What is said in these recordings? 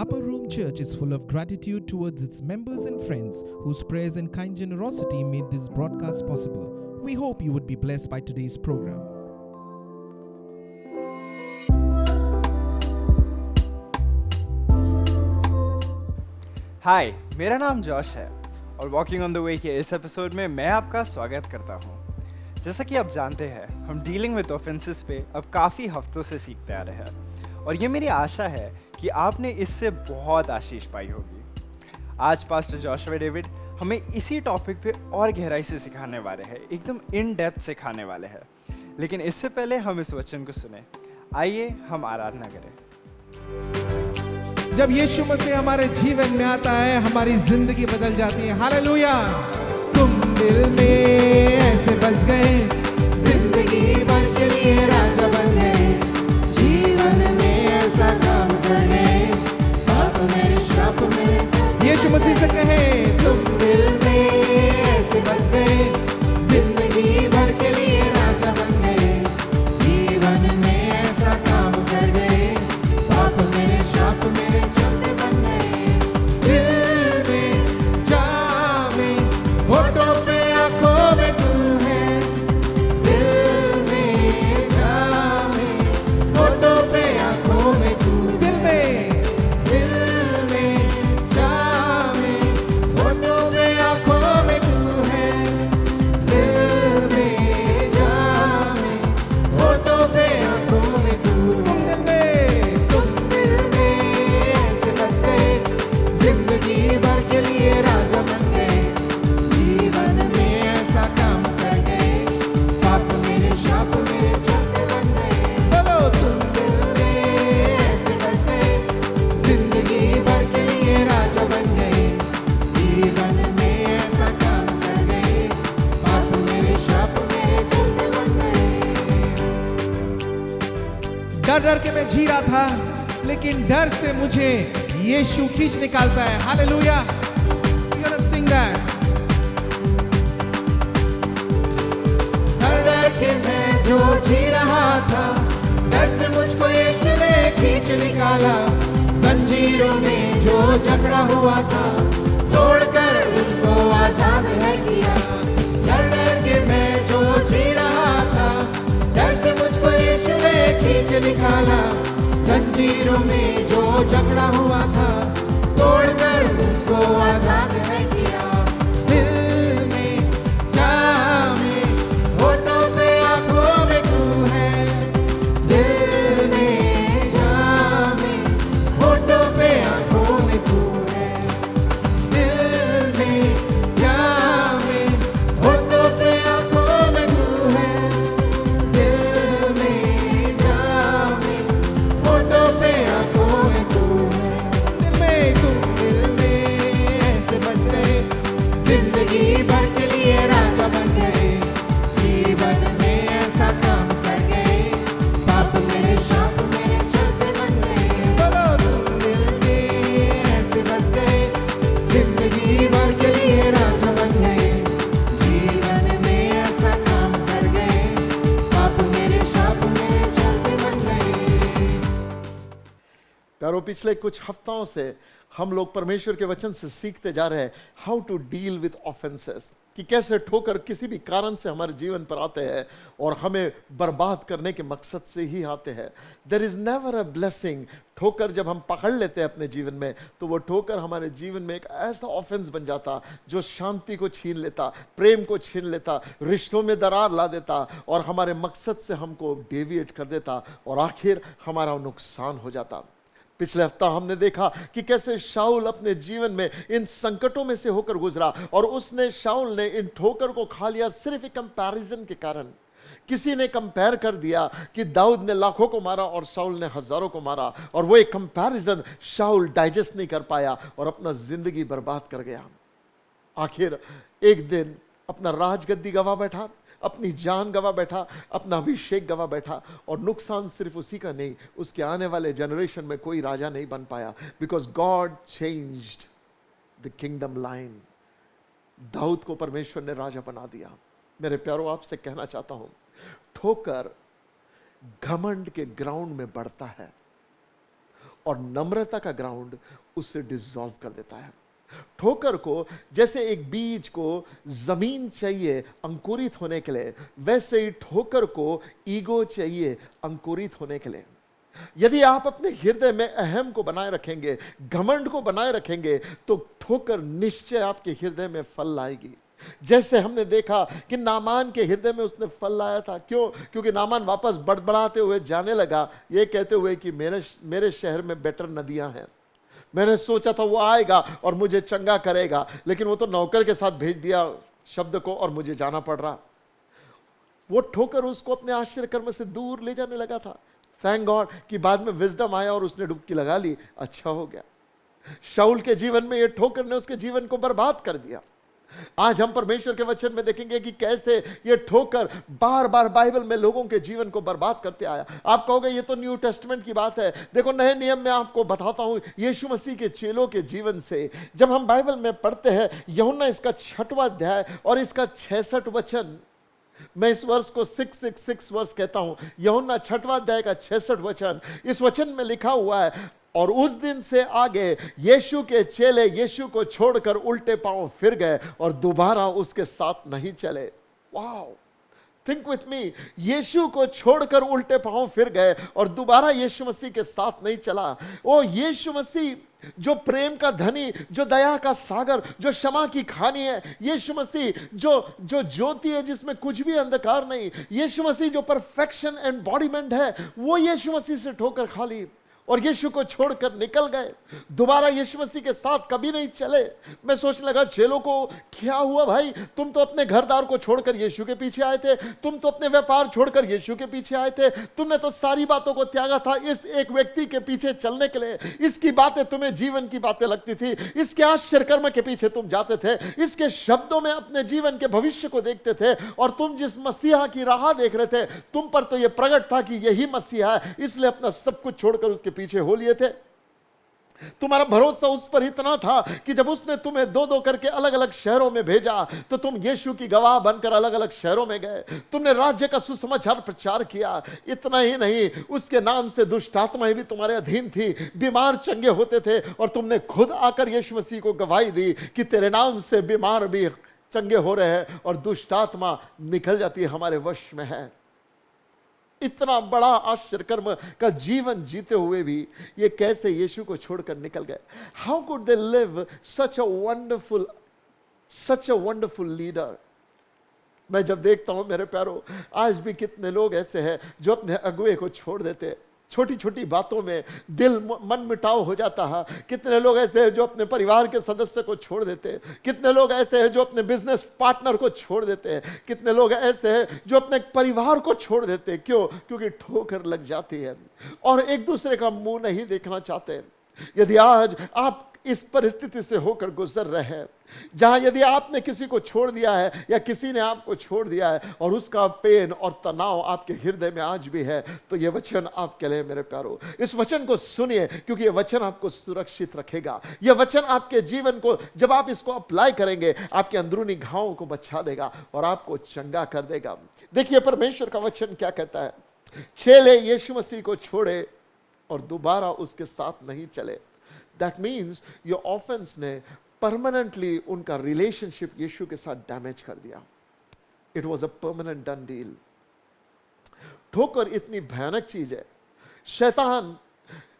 Upper Room Church is full of gratitude towards its members and friends whose prayers and kind generosity made this broadcast possible. We hope you would be blessed by today's program. हाय, मेरा नाम Josh है और walking on the way के इस episode में मैं आपका स्वागत करता हूँ। जैसा कि आप जानते हैं, हम डीलिंग विद ऑफेंसेस पे अब काफ़ी हफ्तों से सीखते आ रहे हैं और ये मेरी आशा है कि आपने इससे बहुत आशीष पाई होगी। आज पास्टर जोशुआ डेविड हमें इसी टॉपिक पे और गहराई से सिखाने वाले हैं, एकदम इन डेप्थ सिखाने वाले हैं। लेकिन इससे पहले हम इस वचन को सुने। आइए हम आराधना करें। जब यीशु मसीह हमारे जीवन में आता है, हमारी जिंदगी बदल जाती है। हालेलुया। तुम दिल में ऐसे बस गए, जिंदगी भर के लिए राजा बन गए, जीवन में ऐसा काम करे, पाप मेरे श्राप मेरे। यीशु मसीह से कहे, तुम दिल में ऐसे बस गए, जिंदगी भर के लिए राजा बन गए, जीवन में ऐसा काम कर गए, पाप मेरे श्राप मेरे चलते बन गए। दिल में जामे, होठों पे आंखों में तू है, दिल में जामे, होठों पे आंखों में तू, दिल में जामे, होठों पे आंखों में तू है, दिल में जामे, होठों पे आंखों में तू। तुम दिल में ऐसे बस गए, जिंदगी भर के लिए राजा बन गए, जीवन में ऐसा काम कर गए, पाप मेरे श्राप मेरे चलते बन गए। बोलो, तुम दिल में ऐसे बस गए, जिंदगी भर के लिए राजा बन गए, जीवन में ऐसा काम कर गए, पाप मेरे श्राप मेरे चलते बन गए। डर डर के मैं जी रहा था, लेकिन डर से मुझे यीशु खींच निकालता है। Hallelujah. You gotta sing that. डर डर के मैं जो जी रहा था, डर से मुझको यीशु ने खींच निकाला, जंजीरों में जो जकड़ा हुआ था, तोड़कर उनको आजाद है किया। डर डर के मैं जो जी रहा था, डर से मुझको यीशु ने खींच निकाला, जंजीरों में जो जकड़ा हुआ था, तोड़कर मुझको आजाद है किया। दिल में जामे, होठों पे आंखों में तू है, दिल में जामे, होठों पे आंखों में तू है, दिल में जामे, होठों पे आंखों में तू है, दिल में जामे, होठों पे आंखों में तू है। दिल में ऐसे बस गए, जिंदगी भर के लिए राजा बन गए, जीवन में ऐसा काम कर गए, पाप मेरे श्राप मेरे चलते बन गए। बोलो, तुम दिल में ऐसे बस गए, जिंदगी भर के लिए राजा बन गए, जीवन में ऐसा काम कर गए, पाप मेरे श्राप मेरे चलते बन गए। प्यारो, पिछले कुछ हफ्तों से हम लोग परमेश्वर के वचन से सीखते जा रहे हैं how to deal with offences, कि कैसे ठोकर किसी भी कारण से हमारे जीवन पर आते हैं और हमें बर्बाद करने के मकसद से ही आते हैं। There is never a blessing. ठोकर जब हम पकड़ लेते हैं अपने जीवन में, तो वो ठोकर हमारे जीवन में एक ऐसा ऑफेंस बन जाता जो शांति को छीन लेता, प्रेम को छीन लेता, रिश्तों में दरार ला देता और हमारे मकसद से हमको डेविएट कर देता और आखिर हमारा नुकसान हो जाता। पिछले हफ्ता हमने देखा कि कैसे शाऊल अपने जीवन में इन संकटों में से होकर गुजरा और शाऊल ने इन ठोकर को खा लिया सिर्फ एक कंपैरिजन के कारण। किसी ने कंपेयर कर दिया कि दाऊद ने लाखों को मारा और शाऊल ने हजारों को मारा, और वो एक कंपैरिजन शाऊल डाइजेस्ट नहीं कर पाया और अपना जिंदगी बर्बाद कर गया। आखिर एक दिन अपना राजगद्दी गवा बैठा, अपनी जान गवा बैठा, अपना अभिषेक गवा बैठा, और नुकसान सिर्फ उसी का नहीं, उसके आने वाले जनरेशन में कोई राजा नहीं बन पाया, because God changed the kingdom line. Daud को परमेश्वर ने राजा बना दिया। मेरे प्यारों, आपसे कहना चाहता हूं, ठोकर घमंड के ग्राउंड में बढ़ता है और नम्रता का ग्राउंड उसे डिसॉल्व कर देता है। ठोकर को जैसे एक बीज को जमीन चाहिए अंकुरित होने के लिए, वैसे ही ठोकर को ईगो चाहिए अंकुरित होने के लिए। यदि आप अपने हृदय में अहम को बनाए रखेंगे, घमंड को बनाए रखेंगे, तो ठोकर निश्चय आपके हृदय में फल लाएगी। जैसे हमने देखा कि नामान के हृदय में उसने फल लाया था। क्यों? क्योंकि नामान वापस बड़बड़ाते हुए जाने लगा, ये कहते हुए कि मेरे शहर में बेटर नदियां हैं। मैंने सोचा था वो आएगा और मुझे चंगा करेगा, लेकिन वो तो नौकर के साथ भेज दिया शब्द को और मुझे जाना पड़ रहा। वो ठोकर उसको अपने आश्चर्य कर्म से दूर ले जाने लगा था। थैंक गॉड कि बाद में विजडम आया और उसने डुबकी लगा ली, अच्छा हो गया। शाऊल के जीवन में ये ठोकर ने उसके जीवन को बर्बाद कर दिया। आज हम परमेश्वर के वचन में देखेंगे कि कैसे ये ठोकर बार बार बाइबल में लोगों के जीवन को बर्बाद करते आया। आप कहोगे ये तो न्यू टेस्टमेंट की बात है। देखो, नए नियम में आपको बताता हूं यीशु मसीह के चेलों के जीवन से। जब हम बाइबल में पढ़ते हैं यूहन्ना इसका 6वां अध्याय और इसका 66 वचन, मैं इस वर्ष को 666 वर्ष कहता हूं, यूहन्ना 6वां अध्याय का 66 वचन, इस वचन में लिखा हुआ है, और उस दिन से आगे यीशु के चेले यीशु को छोड़कर उल्टे पांव फिर गए और दोबारा उसके साथ नहीं चले। वाओ, थिंक विथ मी, यीशु को छोड़कर उल्टे पांव फिर गए और दोबारा यीशु मसीह के साथ नहीं चला। ओ यीशु मसीह जो प्रेम का धनी, जो दया का सागर, जो क्षमा की खानी है, यीशु मसीह जो ज्योति है जिसमें कुछ भी अंधकार नहीं, यीशु मसीह जो परफेक्शन एम्बॉडीमेंट है, वो यीशु मसीह से ठोकर खा ली और यीशु को छोड़कर निकल गए। दोबारा यीशु मसीह के साथ कभी नहीं चले। मैं सोचने लगा चेलों को क्या हुआ भाई, तुम तो अपने घरदार को छोड़कर यीशु के पीछे आए थे, तुम तो अपने व्यापार छोड़कर यीशु के पीछे आए थे, तुमने तो सारी बातों को त्यागा था इस एक व्यक्ति के पीछे चलने के लिए। इसकी बातें तुम्हें जीवन की बातें लगती थी, इसके आश्चर्य कर्म के पीछे तुम जाते थे, इसके शब्दों में अपने जीवन के भविष्य को देखते थे, और तुम जिस मसीहा की राह देख रहे थे, तुम पर तो यह प्रकट था कि यही मसीहा है, इसलिए अपना सब कुछ छोड़कर उसके पीछे हो लिए थे। तुम्हारा भरोसा उस पर इतना था कि जब उसने तुम्हें दो दो करके अलग अलग शहरों में भेजा तो तुम यीशु की गवाह बनकर अलग अलग शहरों में गए। तुमने राज्य का सुसमाचार प्रचार किया। इतना ही नहीं, उसके नाम से दुष्ट आत्माएं भी तुम्हारे अधीन थी, बीमार चंगे होते थे, और तुमने खुद आकर यीशु मसीह को गवाही दी कि तेरे नाम से बीमार भी चंगे हो रहे हैं और दुष्ट आत्मा निकल जाती है, हमारे वश में है। इतना बड़ा आश्चर्य कर्म का जीवन जीते हुए भी ये कैसे यीशु को छोड़कर निकल गए? How could they live such a wonderful leader? मैं जब देखता हूं मेरे प्यारों, आज भी कितने लोग ऐसे हैं जो अपने अगुए को छोड़ देते हैं। छोटी छोटी बातों में दिल मन मिटाव हो जाता है। कितने लोग ऐसे हैं जो अपने परिवार के सदस्य को छोड़ देते हैं। कितने लोग ऐसे हैं जो अपने बिजनेस पार्टनर को छोड़ देते हैं। कितने लोग ऐसे हैं जो अपने परिवार को छोड़ देते हैं। क्यों? क्योंकि ठोकर लग जाती है और एक दूसरे का मुंह नहीं देखना चाहते। यदि आज आप इस परिस्थिति से होकर गुजर रहे हैं जहां यदि आपने किसी को छोड़ दिया है या किसी ने आपको छोड़ दिया है और उसका पेन और तनाव आपके हृदय में आज भी है, तो यह वचन आपके लिए मेरे प्यारो, इस वचन को सुनिए, क्योंकि यह वचन आपको सुरक्षित रखेगा। यह वचन आपके जीवन को, जब आप इसको अप्लाई करेंगे, आपके अंदरूनी घावों को बचा देगा और आपको चंगा कर देगा। देखिए परमेश्वर का वचन क्या कहता है। चेले यीशु मसीह को छोड़े और दोबारा उसके साथ नहीं चले। दैट मीन्स योर ऑफेंस ने परमानेंटली उनका रिलेशनशिप यीशु के साथ डैमेज कर दिया। It was a permanent done deal. ठोकर इतनी भयानक चीज है। शैतान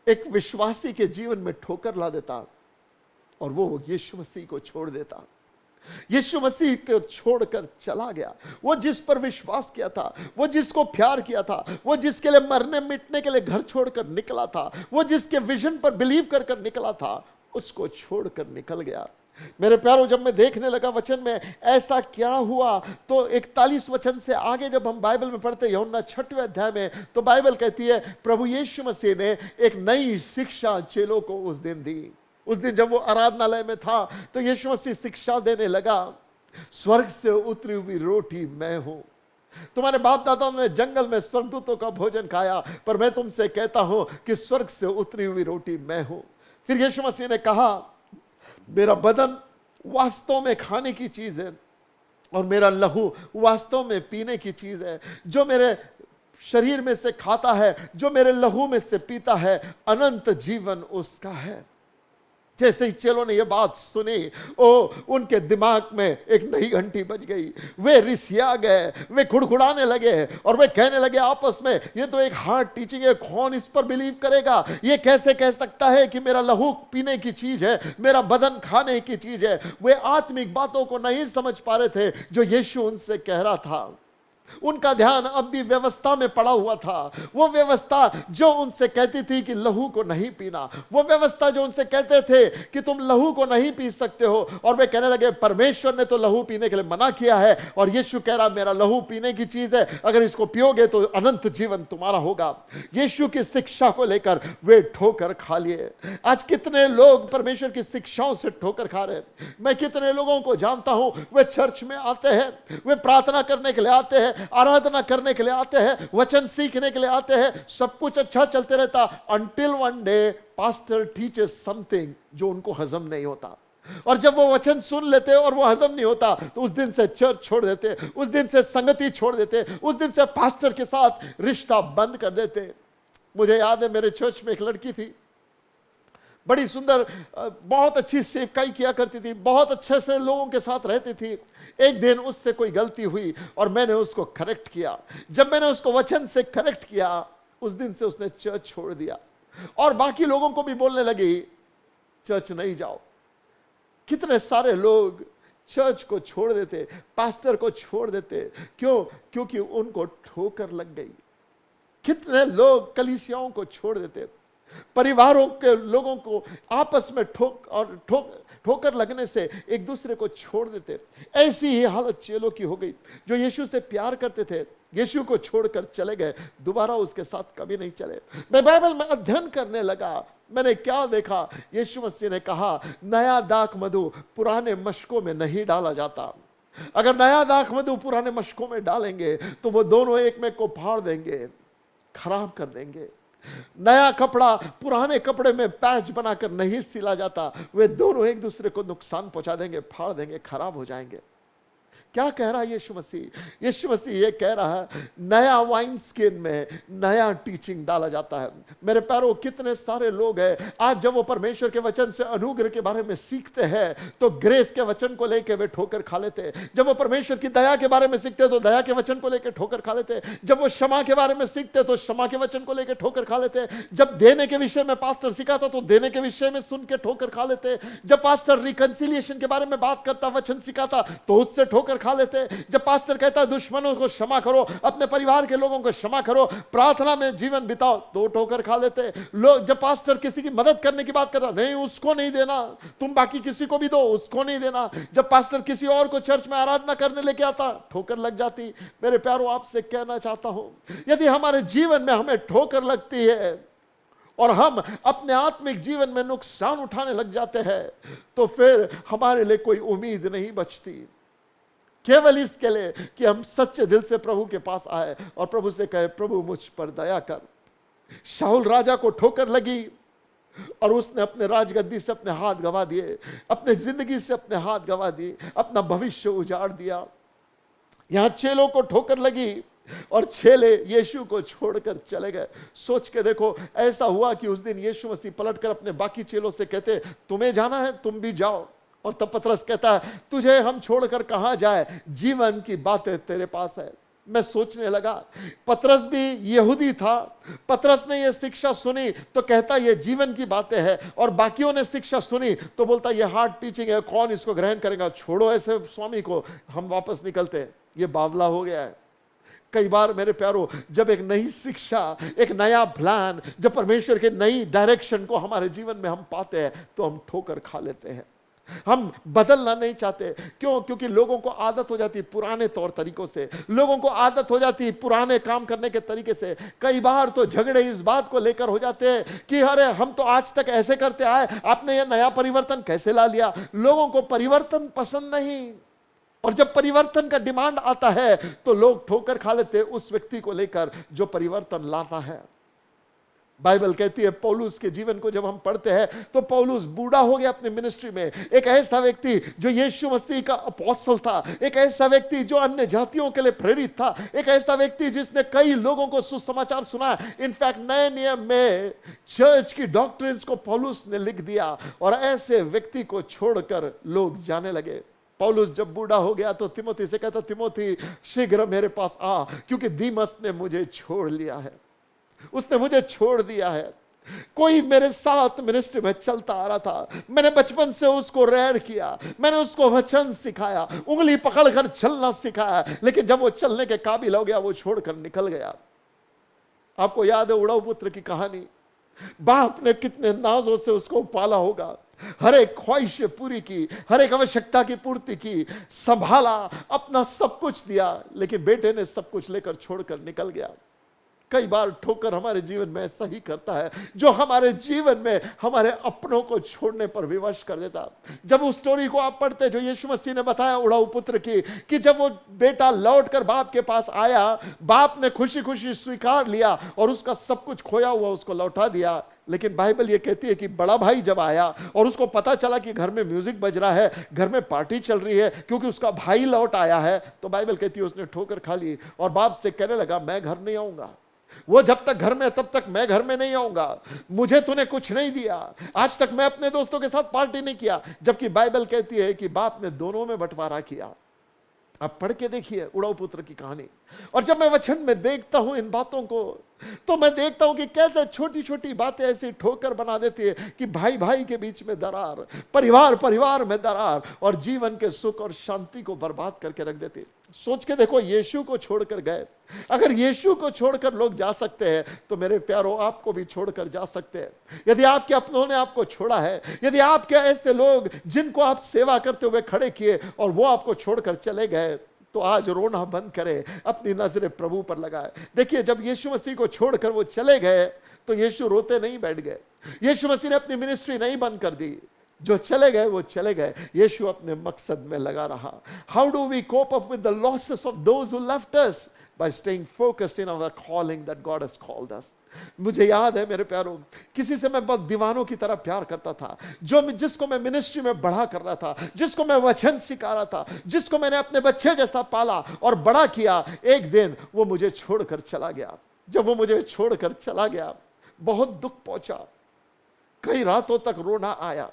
एक विश्वासी के जीवन में ठोकर ला देता और वो यीशु मसीह को छोड़ देता। यीशु मसीह को छोड़कर चला गया। वो जिस पर विश्वास किया था, वो जिसको प्यार किया था, वो जिसके लिए मरने मिटने के लिए घर छोड़कर निकला था, वो जिसके विजन पर बिलीव कर निकला था, उसको छोड़कर निकल गया। मेरे प्यारों, जब मैं देखने लगा वचन में ऐसा क्या हुआ, तो 41 वचन से आगे जब हम बाइबल में पढ़ते यूहन्ना 6वें अध्याय में, तो बाइबल कहती है प्रभु यीशु मसीह ने एक नई शिक्षा चेलों को उस दिन दी। उस दिन जब वो आराधनालय में था तो यीशु मसीह शिक्षा देने लगा, स्वर्ग से उतरी हुई रोटी मैं हूं। तुम्हारे बाप दादाओं ने जंगल में स्वर्गदूतों का भोजन खाया, पर मैं तुमसे कहता हूं कि स्वर्ग से उतरी हुई रोटी मैं हूं। फिर यीशु मसीह ने कहा, मेरा बदन वास्तव में खाने की चीज है और मेरा लहू वास्तव में पीने की चीज है। जो मेरे शरीर में से खाता है, जो मेरे लहू में से पीता है, अनंत जीवन उसका है। जैसे ही चेलों ने यह बात सुनी, उनके दिमाग में एक नई घंटी बज गई। वे रिसिया गए, वे खुड़खुड़ाने लगे और वे कहने लगे आपस में, ये तो एक हार्ड टीचिंग है, कौन इस पर बिलीव करेगा? ये कैसे कह सकता है कि मेरा लहू पीने की चीज है, मेरा बदन खाने की चीज है? वे आत्मिक बातों को नहीं समझ पा रहे थे जो यीशु उनसे कह रहा था। उनका ध्यान अब भी व्यवस्था में पड़ा हुआ था। वो व्यवस्था जो उनसे कहती थी कि लहू को नहीं पीना, वो व्यवस्था जो उनसे कहते थे कि तुम लहू को नहीं पी सकते हो, और वे कहने लगे परमेश्वर ने तो लहू पीने के लिए मना किया है, और यीशु कह रहा मेरा लहू पीने की चीज है, अगर इसको पियोगे तो अनंत जीवन तुम्हारा होगा। यीशु की शिक्षा को लेकर वे ठोकर खा लिए। आज कितने लोग परमेश्वर की शिक्षाओं से ठोकर खा रहे हैं। मैं कितने लोगों को जानता हूं, वे चर्च में आते हैं, वे प्रार्थना करने के लिए आते हैं, आराधना करने के लिए आते हैं, वचन सीखने के लिए आते हैं, सब कुछ अच्छा चलते रहता, until one day pastor teaches something जो उनको हजम नहीं होता। और जब वो वचन सुन लेते और वो हजम नहीं होता तो उस दिन से चर्च छोड़ देते, उस दिन से संगति छोड़ देते, उस दिन से पास्टर के साथ रिश्ता बंद कर देते। मुझे याद है मेरे चर्च में एक लड़की थी, बड़ी सुंदर, बहुत अच्छी सेवकाई किया करती थी, बहुत अच्छे से लोगों के साथ रहती थी। एक दिन उससे कोई गलती हुई और मैंने उसको करेक्ट किया। जब मैंने उसको वचन से करेक्ट किया, उस दिन से उसने चर्च छोड़ दिया और बाकी लोगों को भी बोलने लगी चर्च नहीं जाओ। कितने सारे लोग चर्च को छोड़ देते, पास्टर को छोड़ देते, क्यों? क्योंकि उनको ठोकर लग गई। कितने लोग कलीसियाओं को छोड़ देते, परिवारों के लोगों को आपस में ठोकर लगने से एक दूसरे को छोड़ देते। ऐसी ही हालत चेलों की हो गई जो यीशु से प्यार करते थे, यीशु को छोड़कर चले गए, दोबारा उसके साथ कभी नहीं चले। मैं बाइबल में अध्ययन करने लगा, मैंने क्या देखा? यीशु मसीह ने कहा नया दाख मधु पुराने मशकों में नहीं डाला जाता। अगर नया दाख मधु पुराने मशकों में डालेंगे तो वो दोनों एक में को फाड़ देंगे, खराब कर देंगे। नया कपड़ा पुराने कपड़े में पैच बनाकर नहीं सिला जाता, वे दोनों एक दूसरे को नुकसान पहुंचा देंगे, फाड़ देंगे, खराब हो जाएंगे। क्या कह रहा है यीशु मसीह? यीशु मसीह ये कह रहा है नया वाइन स्किन में नया टीचिंग डाला जाता है। मेरे प्यारों, कितने सारे लोग हैं आज जब वो परमेश्वर के वचन से अनुग्रह के बारे में सीखते हैं तो ग्रेस के वचन को लेकर वे ठोकर खा लेते हैं। जब वो परमेश्वर की दया के बारे में सीखते हैं तो दया के वचन को लेकर ठोकर खा लेते हैं। जब वो क्षमा के बारे में सीखते हैं तो क्षमा के वचन को लेकर ठोकर खा लेते हैं। जब देने के विषय में पास्टर सिखाता तो देने के विषय में सुन के ठोकर खा लेते हैं। जब पास्टर रिकंसिलिएशन के बारे में बात करता, वचन सिखाता तो उससे ठोकर खा लेते। जब पास्टर कहता है दुश्मनों को क्षमा करो, अपने परिवार के लोगों को क्षमा करो, प्रार्थना में जीवन बिताओ, तो ठोकर खा लेते लोग। जब पास्टर किसी की मदद करने की बात करता, नहीं उसको नहीं देना, तुम बाकी किसी को भी दो, उसको नहीं देना। जब पास्टर किसी और को चर्च में आराधना करने लेके आता, ठोकर लग जाती। मेरे प्यारों, आपसे कहना चाहता हूं, यदि हमारे जीवन में हमें ठोकर लगती है और हम अपने आत्मिक जीवन में नुकसान उठाने लग जाते हैं तो फिर हमारे लिए कोई उम्मीद नहीं बचती। केवल इसके लिए कि हम सच्चे दिल से प्रभु के पास आए और प्रभु से कहे प्रभु मुझ पर दया कर। शाऊल राजा को ठोकर लगी और उसने अपने राजगद्दी से अपने हाथ गवा दिए, अपने जिंदगी से अपने हाथ गवा दिए, अपना भविष्य उजाड़ दिया। यहां चेलों को ठोकर लगी और चेले यीशु को छोड़कर चले गए। सोच के देखो, ऐसा हुआ कि उस दिन यीशु मसीह पलटकर अपने बाकी चेलों से कहते तुम्हें जाना है तुम भी जाओ, और तब पतरस कहता है तुझे हम छोड़कर कहां जाए, जीवन की बातें तेरे पास है। मैं सोचने लगा, पतरस भी यहूदी था, पतरस ने यह शिक्षा सुनी तो कहता ये जीवन की बातें हैं, और बाकियों ने शिक्षा सुनी तो बोलता ये हार्ड टीचिंग है, कौन इसको ग्रहण करेगा, छोड़ो ऐसे स्वामी को, हम वापस निकलते हैं। ये बावला हो गया है। कई बार मेरे प्यारों, जब एक नई शिक्षा, एक नया प्लान, जब परमेश्वर के नई डायरेक्शन को हमारे जीवन में हम पाते हैं तो हम ठोकर खा लेते हैं। हम बदलना नहीं चाहते। क्यों? क्योंकि लोगों को आदत हो जाती पुराने तौर तरीकों से, लोगों को आदत हो जाती पुराने काम करने के तरीके से। कई बार तो झगड़े इस बात को लेकर हो जाते हैं कि अरे हम तो आज तक ऐसे करते आए, आपने ये नया परिवर्तन कैसे ला लिया। लोगों को परिवर्तन पसंद नहीं, और जब परिवर्तन का डिमांड आता है तो लोग ठोकर खा लेते उस व्यक्ति को लेकर जो परिवर्तन लाता है। बाइबल कहती है पौलुस के जीवन को जब हम पढ़ते हैं तो पौलुस बूढ़ा हो गया अपने मिनिस्ट्री में। एक ऐसा व्यक्ति जो यीशु मसीह का अपोस्टल था, एक ऐसा व्यक्ति जो अन्य जातियों के लिए प्रेरित था, एक ऐसा व्यक्ति जिसने कई लोगों को सुसमाचार सुनाया। इनफैक्ट नए नियम में चर्च की डॉक्ट्रिन्स को पौलुस ने लिख दिया और ऐसे व्यक्ति को छोड़कर लोग जाने लगे। पौलुस जब बूढ़ा हो गया तो तिमोथी से कहता, तिमोथी शीघ्र मेरे पास आ, क्योंकि दीमस ने मुझे छोड़ लिया है, उसने मुझे छोड़ दिया है। कोई मेरे साथ मिनिस्ट्री में चलता आ रहा था, मैंने बचपन से उसको रेयर किया, मैंने उसको वचन सिखाया, उंगली पकड़कर चलना सिखाया, लेकिन जब वो चलने के काबिल हो गया वो छोड़कर निकल गया। आपको याद है उड़ाऊ पुत्र की कहानी? बाप ने कितने नाजों से उसको पाला होगा, हर एक ख्वाहिश पूरी की, हर एक आवश्यकता की पूर्ति की, संभाला, अपना सब कुछ दिया, लेकिन बेटे ने सब कुछ लेकर छोड़कर निकल गया। कई बार ठोकर हमारे जीवन में ऐसा ही करता है, जो हमारे जीवन में हमारे अपनों को छोड़ने पर विवश कर देता। जब उस स्टोरी को आप पढ़ते जो यीशु मसीह ने बताया उड़ाऊ पुत्र की, कि जब वो बेटा लौटकर बाप के पास आया, बाप ने खुशी खुशी स्वीकार लिया और उसका सब कुछ खोया हुआ उसको लौटा दिया। लेकिन बाइबल ये कहती है कि बड़ा भाई जब आया और उसको पता चला कि घर में म्यूजिक बज रहा है, घर में पार्टी चल रही है क्योंकि उसका भाई लौट आया है, तो बाइबल कहती है उसने ठोकर खा ली और बाप से कहने लगा, मैं घर नहीं आऊंगा, वो जब तक घर में तब तक मैं घर में नहीं आऊंगा, मुझे तूने कुछ नहीं दिया, आज तक मैं अपने दोस्तों के साथ पार्टी नहीं किया। जबकि बाइबल कहती है कि बाप ने दोनों में बंटवारा किया। आप पढ़ के देखिए उड़ाऊ पुत्र की कहानी। और जब मैं वचन में देखता हूं इन बातों को, तो मैं देखता हूं कि कैसे छोटी छोटी बातें ऐसी ठोकर बना देती है कि भाई भाई के बीच में दरार, परिवार परिवार में दरार और जीवन के सुख और शांति को बर्बाद करके रख देती है। सोच के देखो, यीशु को छोड़कर गए। अगर यीशु को छोड़कर लोग जा सकते हैं तो मेरे प्यारों आपको भी छोड़कर जा सकते हैं। यदि आपके अपनों ने आपको छोड़ा है, यदि आपके ऐसे लोग जिनको आप सेवा करते हुए खड़े किए और वो आपको छोड़कर चले गए, तो आज रोना बंद करें, अपनी नजरें प्रभु पर लगाए। देखिए, जब यीशु मसीह को छोड़कर वो चले गए तो यीशु रोते नहीं बैठ गए। यीशु मसीह ने अपनी मिनिस्ट्री नहीं बंद कर दी। जो चले गए वो चले गए, यीशु अपने मकसद में लगा रहा। How do we cope up with the losses of those who left us? By staying focused in our calling that God has called us. मुझे याद है मेरे प्यारों, किसी से मैं बहुत दीवानों की तरह प्यार करता था, जिसको मैं मिनिस्ट्री में बड़ा कर रहा था, जिसको मैं वचन सिखा रहा था, जिसको मैंने अपने बच्चे जैसा पाला और बड़ा किया। एक दिन वो मुझे छोड़कर चला गया। जब वो मुझे छोड़कर चला गया, बहुत दुख पहुंचा, कई रातों तक रोना आया।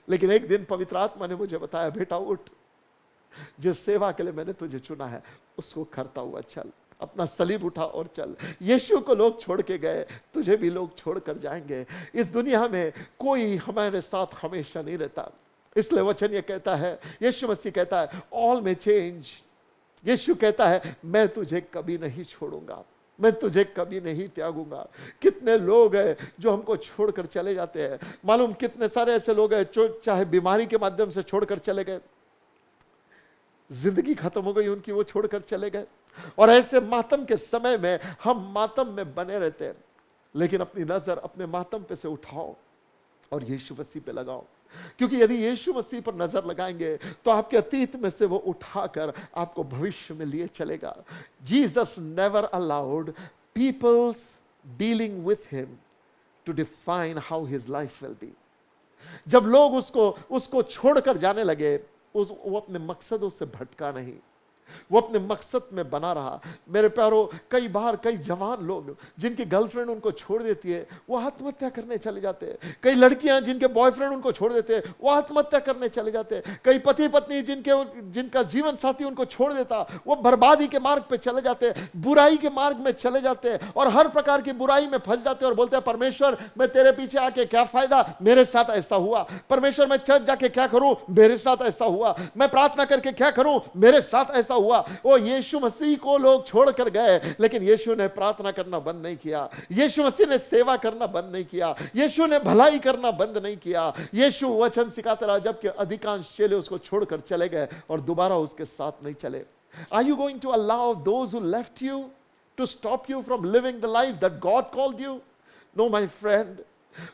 लेकिन एक दिन पवित्र आत्मा ने मुझे बताया, बेटा उठ, जिस सेवा के लिए मैंने तुझे चुना है उसको करता हुआ चल, अपना सलीब उठा और चल। यीशु को लोग छोड़ के गए, तुझे भी लोग छोड़ कर जाएंगे। इस दुनिया में कोई हमारे साथ हमेशा नहीं रहता। इसलिए वचन ये कहता है, यीशु मसीह कहता है, ऑल में चेंज। यीशु कहता है, मैं तुझे कभी नहीं छोड़ूंगा, मैं तुझे कभी नहीं त्यागूंगा। कितने लोग हैं जो हमको छोड़कर चले जाते हैं। मालूम कितने सारे ऐसे लोग हैं जो चाहे बीमारी के माध्यम से छोड़कर चले गए, जिंदगी खत्म हो गई उनकी, वो छोड़कर चले गए। और ऐसे मातम के समय में हम मातम में बने रहते हैं। लेकिन अपनी नजर अपने मातम पे से उठाओ और यीशु मसीह पे लगाओ, क्योंकि यदि यीशु मसीह पर नजर लगाएंगे तो आपके अतीत में से वो उठाकर आपको भविष्य में लिए चलेगा। Jesus never allowed peoples dealing with him to define how his life will be. जब लोग उसको छोड़कर जाने लगे, वो अपने मकसदों से भटका नहीं, वो अपने मकसद में बना रहा। मेरे प्यारों, कई बार कई जवान लोग जिनकी गर्लफ्रेंड उनको छोड़ देती है वो आत्महत्या करने चले जाते हैं। कई लड़कियां जिनके बॉयफ्रेंड उनको छोड़ देते हैं वो आत्महत्या करने चले जाते हैं। कई पति पत्नी जिनका जीवन साथी उनको छोड़ देता, वो बर्बादी के मार्ग पे चले जाते हैं, बुराई के मार्ग में चले जाते हैं और हर प्रकार की बुराई में फंस जाते हैं और बोलते हैं, परमेश्वर मैं तेरे पीछे आके क्या फायदा, मेरे साथ ऐसा हुआ। परमेश्वर मैं चर्च जाके क्या करूं, मेरे साथ ऐसा हुआ। मैं प्रार्थना करके क्या करूं, मेरे साथ ऐसा हुआ। वो यीशु मसीह को लोग छोड़कर गए, लेकिन यीशु ने प्रार्थना करना बंद नहीं किया, यीशु मसीह ने सेवा करना बंद नहीं किया, यीशु ने भलाई करना बंद नहीं किया। यीशु वचन सिखाता रहा, जबकि अधिकांश चेले उसको छोड़कर चले गए और दोबारा उसके साथ नहीं चले। Are you going to allow those who left you to stop you from living the life that God called you? No, my friend.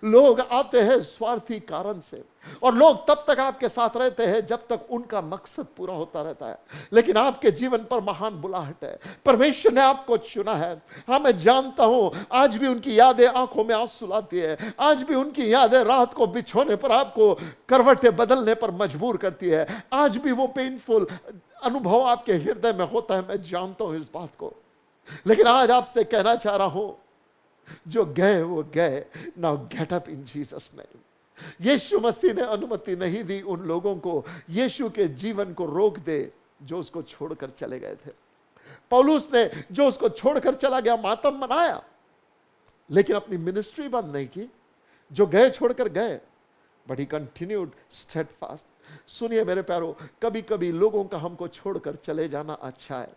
लोग आते हैं स्वार्थी कारण से, और लोग तब तक आपके साथ रहते हैं जब तक उनका मकसद पूरा होता रहता है। लेकिन आपके जीवन पर महान बुलाहट है, परमेश्वर ने आपको चुना है। हाँ, मैं जानता हूं आज भी उनकी यादें आंखों में आंसू लाती है, आज भी उनकी यादें रात को बिछोने पर आपको करवटें बदलने पर मजबूर करती है, आज भी वो पेनफुल अनुभव आपके हृदय में होता है। मैं जानता हूं इस बात को, लेकिन आज आपसे कहना चाह रहा हूं, जो गए वो गए, now get up in Jesus name. यीशु मसीह ने अनुमति नहीं दी उन लोगों को यीशु के जीवन को रोक दे जो उसको छोड़कर चले गए थे। पौलुस ने जो उसको छोड़कर चला गया मातम मनाया, लेकिन अपनी मिनिस्ट्री बंद नहीं की। जो गए छोड़कर गए, बट ही कंटिन्यूड स्टेडफास्ट। सुनिए मेरे प्यारो, कभी कभी लोगों का हमको छोड़कर चले जाना अच्छा है।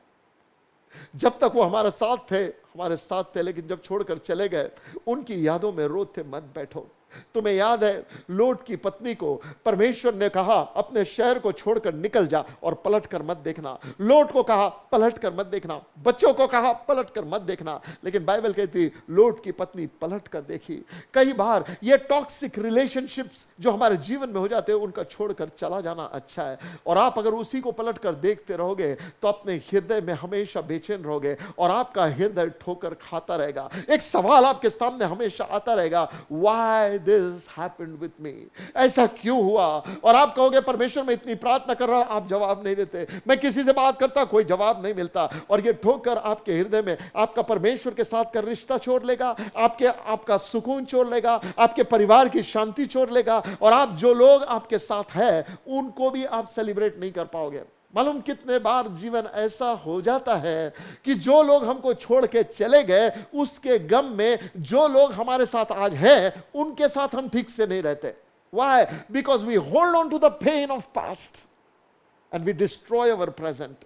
जब तक वो हमारे साथ थे, लेकिन जब छोड़कर चले गए, उनकी यादों में रोते मत बैठो। तुम्हें याद है लोट की पत्नी को परमेश्वर ने कहा अपने शहर को छोड़कर निकल जा और पलट कर मत देखना। लोट को कहा पलट कर मत देखना, बच्चों को कहा पलट कर मत देखना, लेकिन बाइबल कहती लोट की पत्नी पलट कर देखी। कई बार ये टॉक्सिक रिलेशनशिप्स जो हमारे जीवन में हो जाते हैं, उनका छोड़कर चला जाना अच्छा है। और आप अगर उसी को पलट कर देखते रहोगे तो अपने हृदय में हमेशा बेचैन रहोगे और आपका हृदय ठोकर खाता रहेगा। एक सवाल आपके सामने हमेशा आता रहेगा, why this happened with me, ऐसा क्यों हुआ? और आप कहोगे परमेश्वर मैं इतनी प्रार्थना कर रहा, आप जवाब नहीं देते, मैं किसी से बात करता, कोई जवाब नहीं मिलता। और ये ठोकर आपके हृदय में आपका परमेश्वर के साथ का रिश्ता छोड़ लेगा, आपका सुकून छोड़ लेगा, आपके परिवार की शांति छोड़ लेगा, और आप जो लोग आपके साथ हैं उनको भी आप सेलिब्रेट नहीं कर पाओगे। मालूम कितने बार जीवन ऐसा हो जाता है कि जो लोग हमको छोड़ के चले गए, उसके गम में जो लोग हमारे साथ आज हैं उनके साथ हम ठीक से नहीं रहते। Why? Because we hold on to the pain of past and we destroy our present.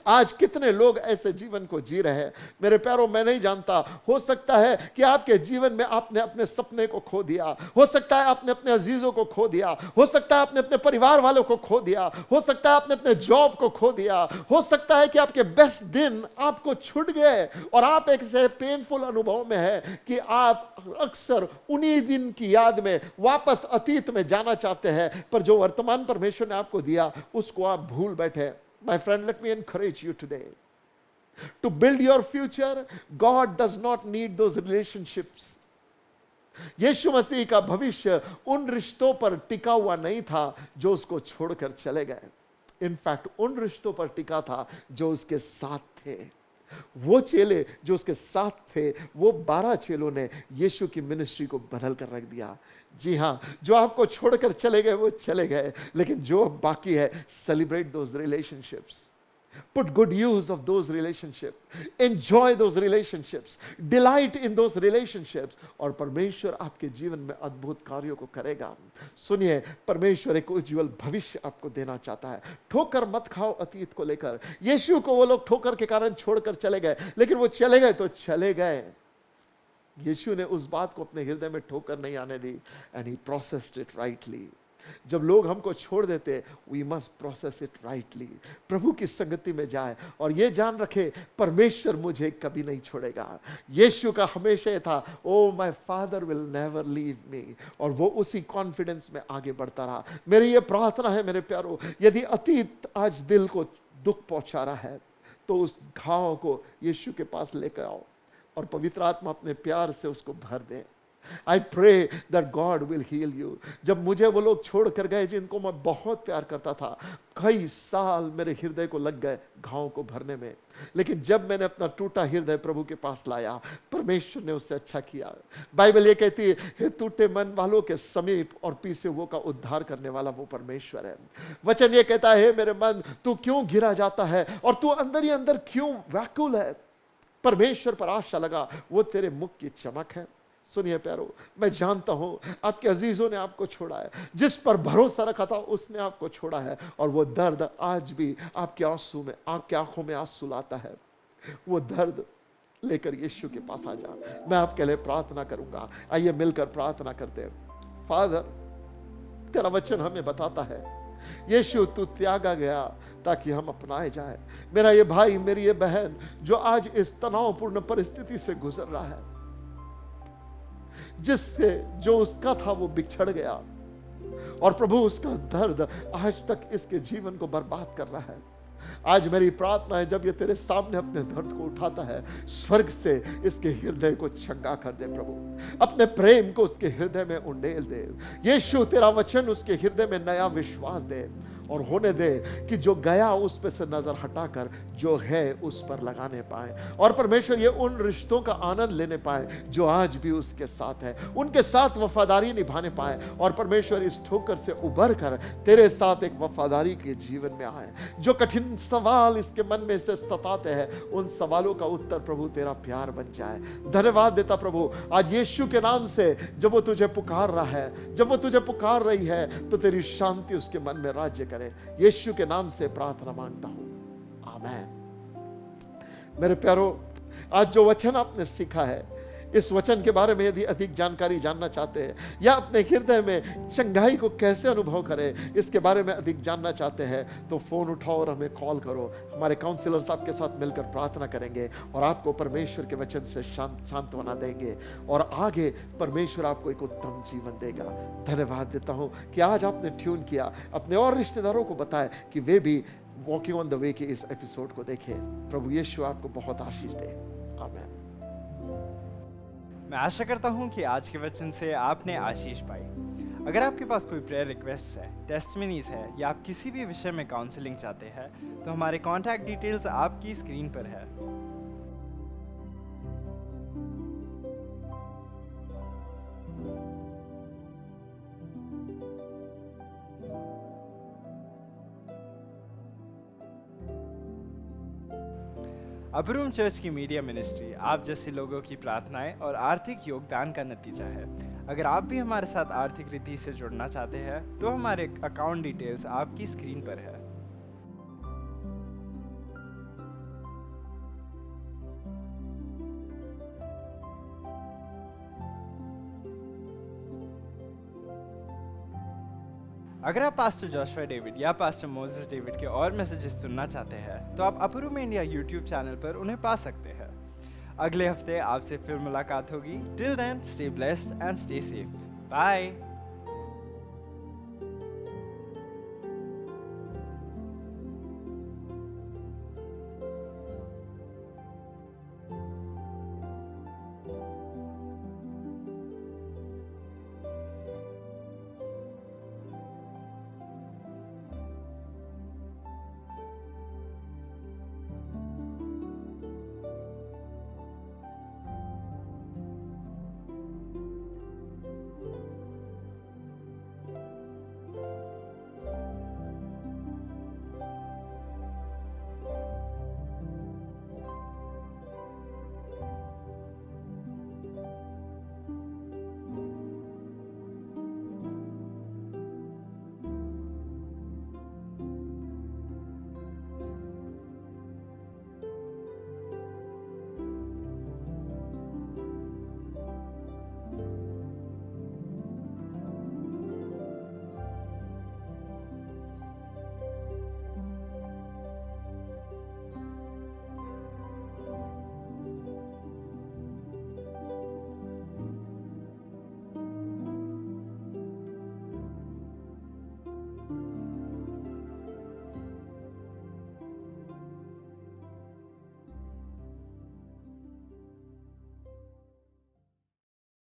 आज कितने लोग ऐसे जीवन को जी रहे हैं मेरे प्यारों, मैं नहीं जानता। हो सकता है कि आपके जीवन में आपने अपने सपने को खो दिया, हो सकता है आपने अपने अजीजों को खो दिया, हो सकता है आपने अपने परिवार वालों को खो दिया, हो सकता है आपने अपने जॉब को खो दिया, हो सकता है कि आपके बेस्ट दिन आपको छूट गए और आप एक ऐसे पेनफुल अनुभव में है कि आप अक्सर उन्हीं दिन की याद में वापस अतीत में जाना चाहते हैं, पर जो वर्तमान परमेश्वर ने आपको दिया उसको आप भूल बैठे। My friend, let me encourage you today. To build your future, God does not need those relationships. यीशु मसीह का भविष्य उन रिश्तों पर टिका हुआ नहीं था जो उसको छोड़कर चले गए। इनफैक्ट उन रिश्तों पर टिका था जो उसके साथ थे। वो चेले जो उसके साथ थे, वो 12 चेलों ने यीशु की मिनिस्ट्री को बदल कर रख दिया। जी हाँ, जो आपको छोड़कर चले गए वो चले गए, लेकिन जो अब बाकी है, celebrate those relationships, put good use of those relationships, enjoy those relationships, delight in those relationships, और परमेश्वर आपके जीवन में अद्भुत कार्यों को करेगा। सुनिए, परमेश्वर एक उज्जवल भविष्य आपको देना चाहता है। ठोकर मत खाओ अतीत को लेकर। यीशु को वो लोग ठोकर के कारण छोड़कर चले गए, लेकिन वो चले गए तो चले गए। यीशु ने उस बात को अपने हृदय में ठोकर नहीं आने दी, and he processed it rightly. जब लोग हमको छोड़ देते, we must process it rightly. प्रभु की संगति में जाए और ये जान रखे, परमेश्वर मुझे कभी नहीं छोड़ेगा। यीशु का हमेशा ये था, oh my father will never leave me, और वो उसी कॉन्फिडेंस में आगे बढ़ता रहा। मेरी ये प्रार्थना है मेरे प्यारों, यदि अतीत आज दिल को दुख पहुंचा रहा है, तो उस घाव को यीशु के पास लेकर आओ और पवित्र आत्मा अपने प्यार से उसको भर दे। I pray that God will heal you. जब मुझे वो लोग छोड़ कर गए जिनको मैं बहुत प्यार करता था, कई साल मेरे हृदय को लग गए घाव को भरने में, लेकिन जब मैंने अपना टूटा हृदय प्रभु के पास लाया, परमेश्वर ने उससे अच्छा किया। बाइबल ये कहती है, हे टूटे मन वालों के समीप और पीसे हुओं का उद्धार करने वाला वो परमेश्वर है। वचन ये कहता है, मेरे मन तू क्यों घिरा जाता है और तू अंदर ही अंदर क्यों व्याकुल है? परमेश्वर पर आशा लगा, वो तेरे मुख की चमक है। सुनिए प्यारो, मैं जानता हूं आपके अजीजों ने आपको छोड़ा है, जिस पर भरोसा रखा था उसने आपको छोड़ा है, और वो दर्द आज भी आपके आंसू में, आपके आंखों में आंसू लाता है। वो दर्द लेकर यीशु के पास आ जा। मैं आपके लिए प्रार्थना करूंगा, आइए मिलकर प्रार्थना करते हैं। फादर, तेरा वचन हमें बताता है, यीशु तू त्यागा गया ताकि हम अपनाए जाए। मेरा ये भाई, मेरी ये बहन जो आज इस तनावपूर्ण परिस्थिति से गुजर रहा है, जिससे जो उसका था वो बिछड़ गया, और प्रभु उसका दर्द आज तक इसके जीवन को बर्बाद कर रहा है। आज मेरी प्रार्थना है, जब ये तेरे सामने अपने दर्द को उठाता है, स्वर्ग से इसके हृदय को चंगा कर दे प्रभु, अपने प्रेम को उसके हृदय में उंडेल दे। यीशु, तेरा वचन उसके हृदय में नया विश्वास दे, और होने दे कि जो गया उस पे से नजर हटाकर जो है उस पर लगाने पाए। और परमेश्वर, ये उन रिश्तों का आनंद लेने पाए जो आज भी उसके साथ है, उनके साथ वफादारी निभाने पाए। और परमेश्वर, इस ठोकर से उबर कर तेरे साथ एक वफादारी के जीवन में आए। जो कठिन सवाल इसके मन में से सताते हैं, उन सवालों का उत्तर प्रभु तेरा प्यार बन जाए। धन्यवाद देता प्रभु, आज यीशु के नाम से जब वो तुझे पुकार रहा है, जब वो तुझे पुकार रही है, तो तेरी शांति उसके मन में राज्य करे। यीशु के नाम से प्रार्थना मांगता हूं, आमेन। मेरे प्यारो, आज जो वचन आपने सीखा है, इस वचन के बारे में यदि अधिक जानकारी जानना चाहते हैं, या अपने हृदय में चंगाई को कैसे अनुभव करें, इसके बारे में अधिक जानना चाहते हैं, तो फोन उठाओ और हमें कॉल करो। हमारे काउंसलर्स आपके साथ मिलकर प्रार्थना करेंगे और आपको परमेश्वर के वचन से सांत्वना देंगे, और आगे परमेश्वर आपको एक उत्तम जीवन देगा। धन्यवाद देता हूं कि आज आपने ट्यून किया, अपने और रिश्तेदारों को बताएं कि वे भी वॉकिंग ऑन द वे के इस एपिसोड को देखें। प्रभु यीशु आपको बहुत आशीष दे, आमीन। मैं आशा करता हूँ कि आज के वचन से आपने आशीष पाई। अगर आपके पास कोई प्रेयर रिक्वेस्ट है, टेस्टमनीज है, या आप किसी भी विषय में काउंसलिंग चाहते हैं, तो हमारे कॉन्टैक्ट डिटेल्स आपकी स्क्रीन पर है। अब्रूम चर्च की मीडिया मिनिस्ट्री आप जैसे लोगों की प्रार्थनाएं और आर्थिक योगदान का नतीजा है। अगर आप भी हमारे साथ आर्थिक रीति से जुड़ना चाहते हैं, तो हमारे अकाउंट डिटेल्स आपकी स्क्रीन पर है। अगर आप पास्टर जोशुआ डेविड या पास्टर मोसेस डेविड के और मैसेजेस सुनना चाहते हैं, तो आप अप्रूव इंडिया यूट्यूब चैनल पर उन्हें पा सकते हैं। अगले हफ्ते आपसे फिर मुलाकात होगी। Till then, stay blessed and stay safe. Bye.